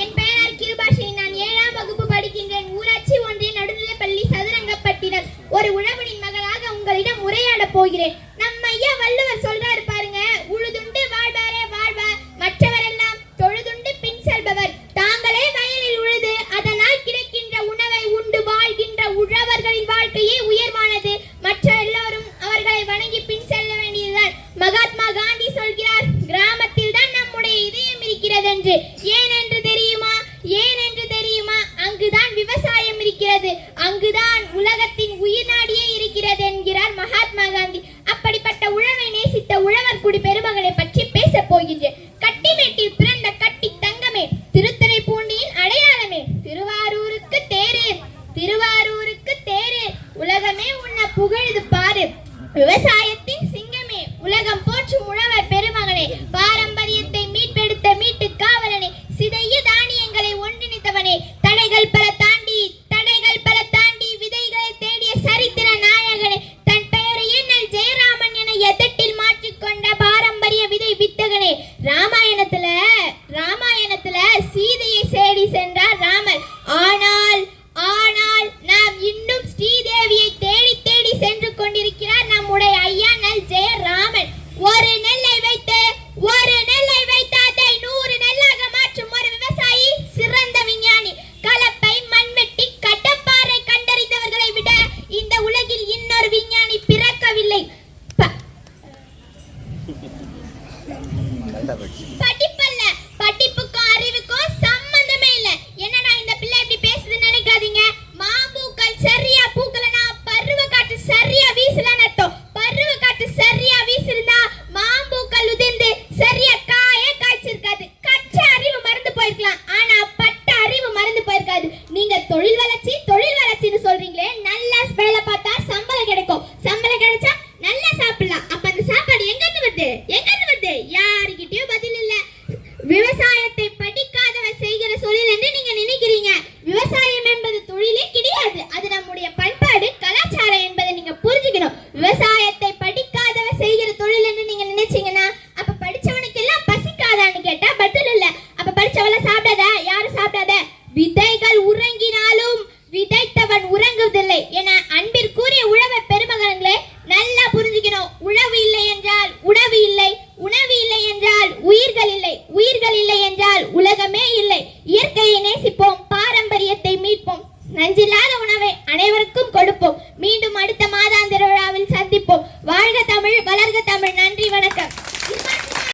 என் பெயர் கிருபாஷி. நான் 7ஆம் வகுப்பு படிக்கின்றேன். ஊராட்சி ஒன்றிய நடுநிலைப்பள்ளி சதுரங்கப்பட்டினம். ஒரு உழவனின் மகளாக உங்களிடம் உரையாட போகிறேன். நம்ம ஐயா வள்ளுவர் சொல்றாரு பாருங்க, உழுதுண்டு வாழ்வாரே வாழ்வார், மற்றவரெல்லாம் தொழுதுண்டு பின் செல்பவர். தாங்களே வயலில் உழுது அதனால் கிடைக்கின்ற உணவை உண்டு வாழ்கின்ற உழவர்களின் வாழ்க்கையே உயர்வானது. மற்ற எல்லோரும் அவர்களை வணங்கி பின் செல்ல வேண்டியதுதான். மகாத்மா காந்தி சொல்கிறார், கிராமத்தில் தான் நம்முடைய இதயம் இருக்கிறது என்று. ஏன் என்று தெரியுமா? ஏன் என்று தெரியுமா? அங்குதான் விவசாயம் இருக்கிறது, அங்குதான் உலகத்தின் உயிர் நாடியே இருக்கிறது என்கிறார் மகாத்மா காந்தி. அப்படிப்பட்ட உழவை நேசித்த உழவர் குடி பெருமகளை பற்றி பேச போகின்றேன். கட்டிமேட்டில் பிறந்த கட்டி தங்கமே, திருத்துறைப்பூண்டியின் அடையாளமே, திருவாரூருக்கு தேரே, திருவாரூருக்கு தேரே, உலகமே உன்னை புகழுது பாரு, விவசாயத்தின் சிங்கமே, உலகம் போற்றும் உழவர் பெருமகனே, பாரம்பரியத்தை மீட்டெடுத்த மீட்டு காவலனே, சிதைய தானியங்களை ஒன்றிணைத்தவனே, தடைகள் பல தாண்டி விதைகளை தேடிய சரித்திர நாயகனே, தன் பெயரை எண்ணல் ஜெயராமன் என எதட்டில் மாற்றிக்கொண்ட பாரம்பரிய விதை வித்தகனே. ராமாயணத்துல சீதையை தேடி சென்றார் ராமர். ஆனால் நாம் இன்னும் ஸ்ரீதேவியை தேடி சென்று கொண்டிருக்கிறார் நம்முடைய ஐயா நல் ஜெயராமன். ஒரு நெல்லை வைத்து அதை 100 நெல்லாக மாற்றும் ஒரு விவசாயி சிறந்த விஞ்ஞானி. கலப்பை, மண்வெட்டி, கடப்பாறை கண்டறிந்தவர்களை விட இந்த உலகில் இன்னொரு விஞ்ஞானி பிறக்கவில்லை. படிப்பல்ல, படிப்புக்கும் அறிவுக்கும் சம்பந்தமே இல்ல. என்னடா இந்த பிள்ளை இப்படி பேசுது நினைக்காதீங்க. மாம்பூக்கள் சரியா பூக்கலனா பருவ காற்று சரியா வீசலன்னு அர்த்தம். பருவ காற்று சரியா வீசிருந்தா மாம்பூக்கள் உதிர்ந்து சரியா காய்ச்சிருக்காது. கற்ற அறிவு மறந்து போயிருக்கலாம், ஆனா பட்ட அறிவு மறந்து போயிருக்காது. நீங்க தொழில் வளர்ச்சின்னு சொல்றீங்களே, நல்ல வேலை பார்த்தா சம்பளம் கிடைக்கும். சம்பளம் கிடைச்சா